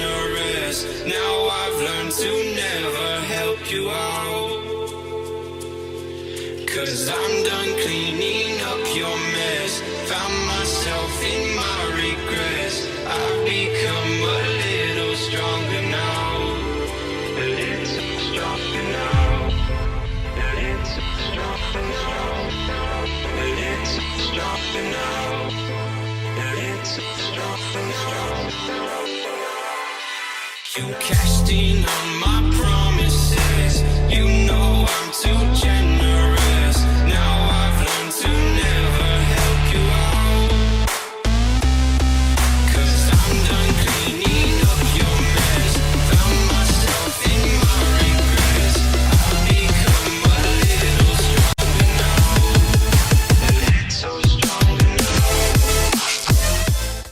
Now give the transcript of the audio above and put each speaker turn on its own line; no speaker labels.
the rest. Now I've learned to never help you out, 'cause I'm done cleaning up your mess. Found myself in my regrets. I've become a little stronger now. A little stronger now. A little stronger now. A little stronger now. A little stronger now. You cashed in on my